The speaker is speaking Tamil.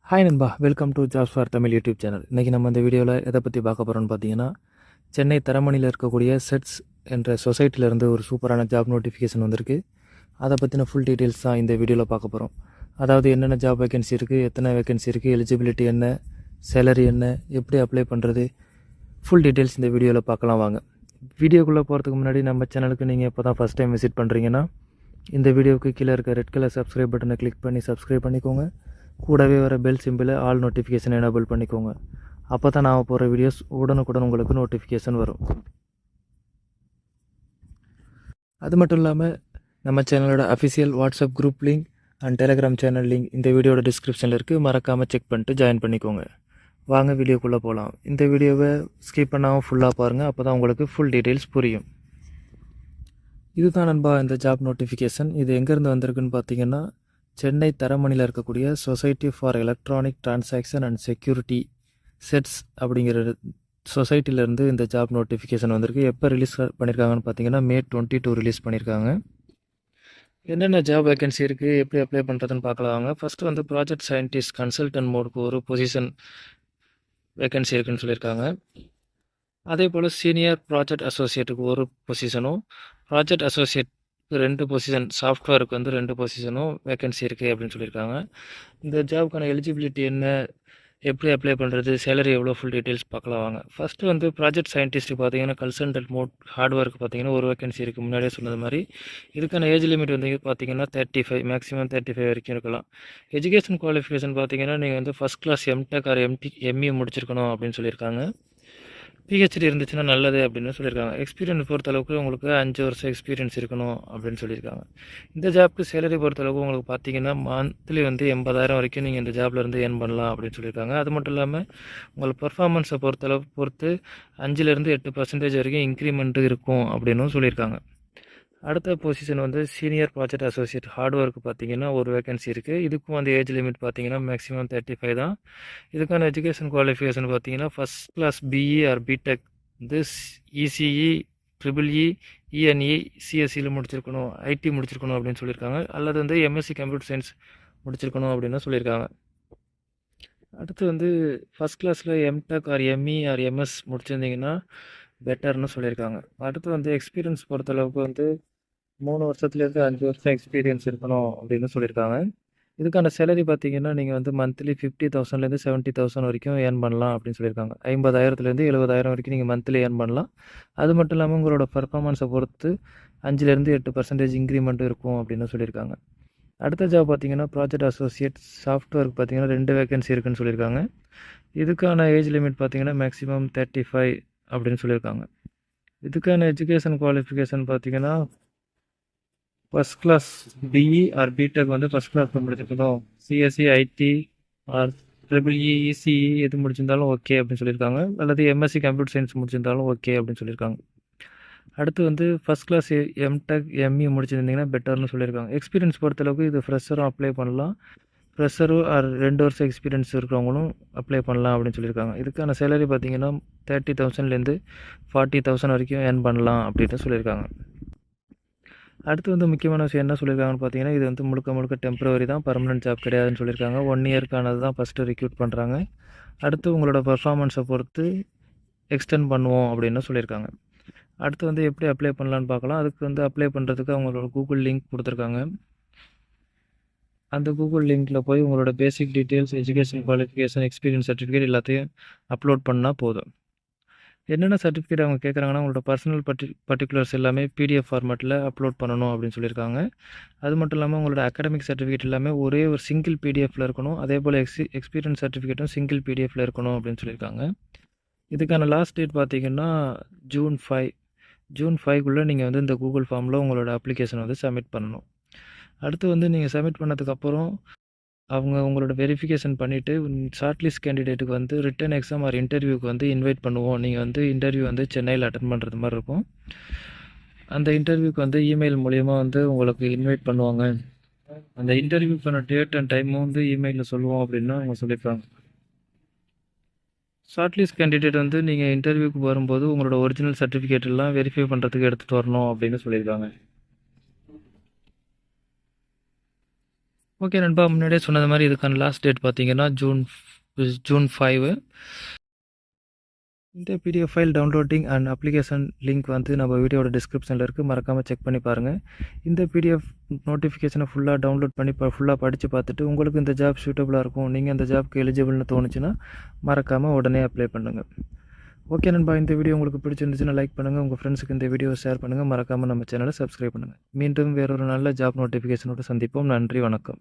ஹாய் நண்பா, welcome to jobs for Tamil YouTube channel. இன்றைக்கி நம்ம இந்த வீடியோவில் எதை பற்றி பார்க்க போகிறோம்னு பார்த்தீங்கன்னா, சென்னை தரமணியில் இருக்கக்கூடிய செட்ஸ் என்ற சொசைட்டிலேருந்து ஒரு சூப்பரான ஜாப் நோட்டிஃபிகேஷன் வந்திருக்கு. அதை பற்றின ஃபுல் டீட்டெயில்ஸ் தான் இந்த வீடியோவில் பார்க்க போகிறோம். அதாவது என்னென்ன ஜாப் வேகன்சி இருக்குது, எத்தனை வேகன்சி இருக்குது, எலிஜிபிலிட்டி என்ன, சேலரி என்ன, எப்படி அப்ளை பண்ணுறது, ஃபுல் டீட்டெயில்ஸ் இந்த வீடியோவில் பார்க்கலாம் வாங்க. வீடியோக்குள்ளே போகிறதுக்கு முன்னாடி நம்ம சேனலுக்கு நீங்கள் இப்போ தான் ஃபஸ்ட் டைம் விசிட் பண்ணுறீங்கன்னா இந்த வீடியோவுக்கு கீழே இருக்க ரெட் கலர் சப்ஸ்கிரைப் பட்டனை கிளிக் பண்ணி சப்ஸ்கிரைப் பண்ணிக்கோங்க. கூடவே வர பெல் சிம்பிளை ஆல் நோட்டிஃபிகேஷன் எனேபிள் பண்ணிக்கோங்க. அப்போ தான் நான் போகிற வீடியோஸ் உடனுக்குடன் உங்களுக்கு நோட்டிஃபிகேஷன் வரும். அது மட்டும் இல்லாமல் நம்ம சேனலோட official WhatsApp group link and Telegram channel link இந்த வீடியோட டிஸ்கிரிப்ஷனில் இருக்குது. மறக்காமல் செக் பண்ணிட்டு ஜாயின் பண்ணிக்கோங்க. வாங்க வீடியோக்குள்ளே போகலாம். இந்த வீடியோவை ஸ்கிப் பண்ணாமல் ஃபுல்லாக பாருங்கள். அப்போ தான் உங்களுக்கு ஃபுல் டீட்டெயில்ஸ் புரியும். இதுதான் நண்பா இந்த ஜாப் நோட்டிஃபிகேஷன். இது எங்கேருந்து வந்திருக்குன்னு பார்த்தீங்கன்னா, சென்னை தரமணியில் இருக்கக்கூடிய society for electronic transaction and security sets அப்படிங்கிற சொசைட்டிலேருந்து இந்த ஜாப் நோட்டிஃபிகேஷன் வந்திருக்கு. எப்போ ரிலீஸ் பண்ணியிருக்காங்கன்னு பார்த்தீங்கன்னா May 22 ரிலீஸ் பண்ணியிருக்காங்க. என்னென்ன ஜாப் வேகன்சி இருக்குது, எப்படி அப்ளை பண்ணுறதுன்னு பார்க்கலாம். ஃபஸ்ட்டு வந்து ப்ராஜெக்ட் சயின்டிஸ்ட் கன்சல்டன்ட் மோடுக்கு ஒரு பொசிஷன் வேகன்சி இருக்குதுன்னு சொல்லியிருக்காங்க. அதே போல் சீனியர் ப்ராஜெக்ட் அசோசியேட்டுக்கு ஒரு பொசிஷனும், ப்ராஜெக்ட் அசோசியேட் 2 பொசிஷன், சாஃப்ட்வேருக்கு வந்து 2 பொசிஷனும் வேகன்சி இருக்குது அப்படின்னு சொல்லியிருக்காங்க. இந்த ஜாபுக்கான எலிஜிபிலிட்டி என்ன, எப்படி அப்ளை பண்ணுறது, சேலரி எவ்வளோ, ஃபுல் டீட்டெயில்ஸ் பார்க்கலாம் வாங்க. ஃபஸ்ட்டு வந்து ப்ராஜெக்ட் சயின்டிஸ்ட்டு பார்த்தீங்கன்னா கன்சல்டன்ட் மோட் ஹார்ட்வேருக்கு பார்த்தீங்கன்னா ஒரு வேகன்சி இருக்குது. முன்னாடியே சொன்னது மாதிரி இதுக்கான ஏஜ் லிமிட் வந்து பார்த்தீங்கன்னா 35, மேக்ஸிமம் 35 வரைக்கும் இருக்கலாம். எஜுகேஷன் குவாலிஃபிகேஷன் பார்த்தீங்கன்னா நீங்கள் வந்து first class MTech or ME முடிச்சிருக்கணும் அப்படின்னு சொல்லியிருக்காங்க. பிஹெச்டி இருந்துச்சுன்னா நல்லது அப்படின்னு சொல்லியிருக்காங்க. எக்ஸ்பீரியன்ஸ் பொறுத்தளவுக்கு உங்களுக்கு 5 வருஷம் எக்ஸ்பீரியன்ஸ் இருக்கணும் அப்படின்னு சொல்லியிருக்காங்க. இந்த ஜாப்க்கு சேலரி பொறுத்தளவுக்கு உங்களுக்கு பார்த்தீங்கன்னா மந்த்லி வந்து 80,000 வரைக்கும் நீங்கள் இந்த ஜாப்ல இருந்து ஏர்ன் பண்ணலாம் அப்படின்னு சொல்லியிருக்காங்க. அது மட்டும் இல்லாமல் உங்கள் பர்ஃபார்மன்ஸை பொறுத்து 5-8% வரைக்கும் இன்க்ரிமெண்ட் இருக்கும் அப்படின்னு சொல்லியிருக்காங்க. அடுத்த பொசிஷன் வந்து சீனியர் ப்ராஜெக்ட் அசோசியேட் ஹார்ட்வேருக்கு பார்த்தீங்கன்னா ஒரு வேகன்சி இருக்குது. இதுக்கும் வந்து ஏஜ் லிமிட் பார்த்தீங்கன்னா மேக்ஸிமம் 35 தான். இதுக்கான எஜுகேஷன் குவாலிஃபிகேஷன் பார்த்தீங்கன்னா first class BE or BTech வந்து இசிஇ, ட்ரிபிள்இ, இஎன்இ, சிஎஸ்சியில் முடிச்சிருக்கணும், ஐடி முடிச்சிருக்கணும் அப்படின்னு சொல்லியிருக்காங்க. அல்லது வந்து எம்எஸ்சி கம்ப்யூட்டர் சயின்ஸ் முடிச்சிருக்கணும் அப்படின்னு சொல்லியிருக்காங்க. அடுத்து வந்து ஃபஸ்ட் கிளாஸில் MTech or ME or MS முடிச்சிருந்தீங்கன்னா பெட்டர்னு சொல்லியிருக்காங்க. அடுத்து வந்து எக்ஸ்பீரியன்ஸ் பொறுத்தளவுக்கு வந்து 3 வருஷத்துலேருந்து 5 வருஷம் எக்ஸ்பீரியன்ஸ் இருக்கணும் அப்படின்னு சொல்லியிருக்காங்க. இதுக்கான சேலரி பார்த்தீங்கன்னா நீங்கள் வந்து மந்த்லி 50,000லேருந்து 70,000 வரைக்கும் ஏர்ன் பண்ணலாம் அப்படின்னு சொல்லியிருக்காங்க. 50,000லேருந்து 70,000 வரைக்கும் நீங்கள் மந்த்லி ஏர்ன் பண்ணலாம். அது மட்டும் இல்லாமல் உங்களோட பர்ஃபார்மன்ஸை பொறுத்து 5-8% இன்க்ரிமெண்ட் இருக்கும் அப்படின்னு சொல்லியிருக்காங்க. அடுத்த ஜாப் பார்த்தீங்கன்னா ப்ராஜெக்ட் அசோசியேட் சாஃப்ட்வேருக்கு பார்த்தீங்கன்னா 2 வேகன்சி இருக்குன்னு சொல்லியிருக்காங்க. இதுக்கான ஏஜ் லிமிட் பார்த்தீங்கன்னா மேக்ஸிமம் 35 அப்படின்னு சொல்லியிருக்காங்க. இதுக்கான எஜுகேஷன் குவாலிஃபிகேஷன் பார்த்தீங்கன்னா first class BE or BTech வந்து ஃபஸ்ட் கிளாஸ் முடிச்சிருக்கணும். CSC, IT or triple E, ECE எது முடிச்சிருந்தாலும் ஓகே அப்படின்னு சொல்லியிருக்காங்க. அல்லது எம்எஸ்சி கம்ப்யூட்டர் சயின்ஸ் முடிச்சிருந்தாலும் ஓகே அப்படின்னு சொல்லியிருக்காங்க. அடுத்து வந்து ஃபஸ்ட் கிளாஸ் எம்டெக், எம்இ முடிச்சிருந்தீங்கன்னா பெட்டர்னு சொல்லியிருக்காங்க. எக்ஸ்பீரியன்ஸ் பொறுத்தளவுக்கு இது ஃப்ரெஷரும் அப்ளை பண்ணலாம். ஃப்ரெஷரும் ஆர் 2 வருஷம் எக்ஸ்பீரியன்ஸ் இருக்கிறவங்களும் அப்ளை பண்ணலாம் அப்படின்னு சொல்லியிருக்காங்க. இதுக்கான சேலரி பார்த்தீங்கன்னா 30,000லேருந்து 40,000 வரைக்கும் ஏர்ன் பண்ணலாம் அப்படின்னு சொல்லியிருக்காங்க. அடுத்து வந்து முக்கியமான விஷயம் என்ன சொல்லியிருக்காங்கன்னு பார்த்தீங்கன்னா, இது வந்து முழுக்க டெம்பரவரி தான், பர்மனெண்ட் ஜாப் கிடையாதுன்னு சொல்லியிருக்காங்க. 1 இயர்க்கானது தான் ஃபஸ்ட்டு ரெக்ரூட் பண்ணுறாங்க. அடுத்து உங்களோட பர்ஃபார்மன்ஸை பொறுத்து எக்ஸ்டெண்ட் பண்ணுவோம் அப்படின்னு சொல்லியிருக்காங்க. அடுத்து வந்து எப்படி அப்ளை பண்ணலான்னு பார்க்கலாம். அதுக்கு வந்து அப்ளை பண்ணுறதுக்கு அவங்களோட கூகுள் லிங்க் கொடுத்துருக்காங்க. அந்த கூகுள் லிங்க்கில் போய் உங்களோட பேசிக் details, education qualification, experience certificate எல்லாத்தையும் அப்லோட் பண்ணால் போதும். என்னென்ன சர்டிஃபிகேட் அவங்க கேட்குறாங்கன்னா, உங்களோட பர்சனல் பர்டிகுலர்ஸ் எல்லாமே பிடிஎஃப் ஃபார்மேட்டில் அப்லோட் பண்ணணும் அப்படின்னு சொல்லியிருக்காங்க. அது மட்டும் இல்லாமல் உங்களோட அகாடமிக் சர்டிஃபிகேட் எல்லாமே ஒரே ஒரு சிங்கிள் பிடிஎஃப்பில் இருக்கணும். அதே போல் எக்ஸ்பீரியன்ஸ் சர்டிஃபிகேட்டும் சிங்கிள் பிடிஎஃப்பில் இருக்கணும் அப்படின்னு சொல்லியிருக்காங்க. இதுக்கான லாஸ்ட் டேட் பார்த்தீங்கன்னா June 5. June 5க்குள்ளே நீங்கள் வந்து இந்த கூகுள் ஃபார்மில் உங்களோட அப்ளிகேஷன் வந்து சப்மிட் பண்ணணும். அடுத்து வந்து நீங்கள் சப்மிட் பண்ணதுக்கப்புறம் அவங்க உங்களோட வெரிஃபிகேஷன் பண்ணிவிட்டு ஷார்ட் லிஸ்ட் கேண்டிடேட்டுக்கு வந்து ரிட்டன் எக்ஸாம் ஆர் இன்டர்வியூக்கு வந்து இன்வைட் பண்ணுவோம். நீங்கள் வந்து இன்டர்வியூ வந்து சென்னையில் அட்டன் பண்ணுறது மாதிரி இருக்கும். அந்த இன்டர்வியூக்கு வந்து இமெயில் மூலிமா வந்து உங்களுக்கு இன்வைட் பண்ணுவாங்க. அந்த இன்டர்வியூக்கான டேட் அண்ட் டைமும் வந்து இமெயிலில் சொல்லுவோம் அப்படின்னு அவங்க சொல்லியிருக்காங்க. ஷார்ட் லிஸ்ட் கேண்டிடேட் வந்து நீங்கள் இன்டர்வியூக்கு வரும்போது உங்களோட ஒரிஜினல் சர்டிஃபிகேட் எல்லாம் வெரிஃபை பண்ணுறதுக்கு எடுத்துகிட்டு வரணும் அப்படின்னு சொல்லியிருக்காங்க. ஓகே நண்பா, முன்னாடியே சொன்னது மாதிரி இதுக்கான லாஸ்ட் டேட் பார்த்தீங்கன்னா ஜூன் 5. இந்த PDF file downloading and application link வந்து நம்ம வீடியோட டிஸ்கிரிப்ஷனில் இருக்குது, மறக்காமல் செக் பண்ணி பாருங்கள். இந்த பிடிஎஃப் நோட்டிஃபிகேஷனை ஃபுல்லாக டவுன்லோட் பண்ணி ஃபுல்லாக படித்து பார்த்துட்டு உங்களுக்கு இந்த ஜாப் சூட்டபுளாக இருக்கும், நீங்கள் இந்த ஜாப்க்கு எலிஜிபிள்னு தோணுச்சுன்னா மறக்காமல் உடனே அப்ளை பண்ணுங்கள். ஓகே நண்பா, இந்த வீடியோ உங்களுக்கு பிடிச்சிருந்துச்சுன்னா லைக் பண்ணுங்கள், உங்கள் ஃப்ரெண்ட்ஸுக்கு இந்த வீடியோ ஷேர் பண்ணுங்கள், மறக்காமல் நம்ம சேனலை சப்ஸ்கிரைப் பண்ணுங்கள். மீண்டும் வேறொரு நல்ல ஜாப் நோட்டிஃபிகேஷனோடு சந்திப்போம். நன்றி, வணக்கம்.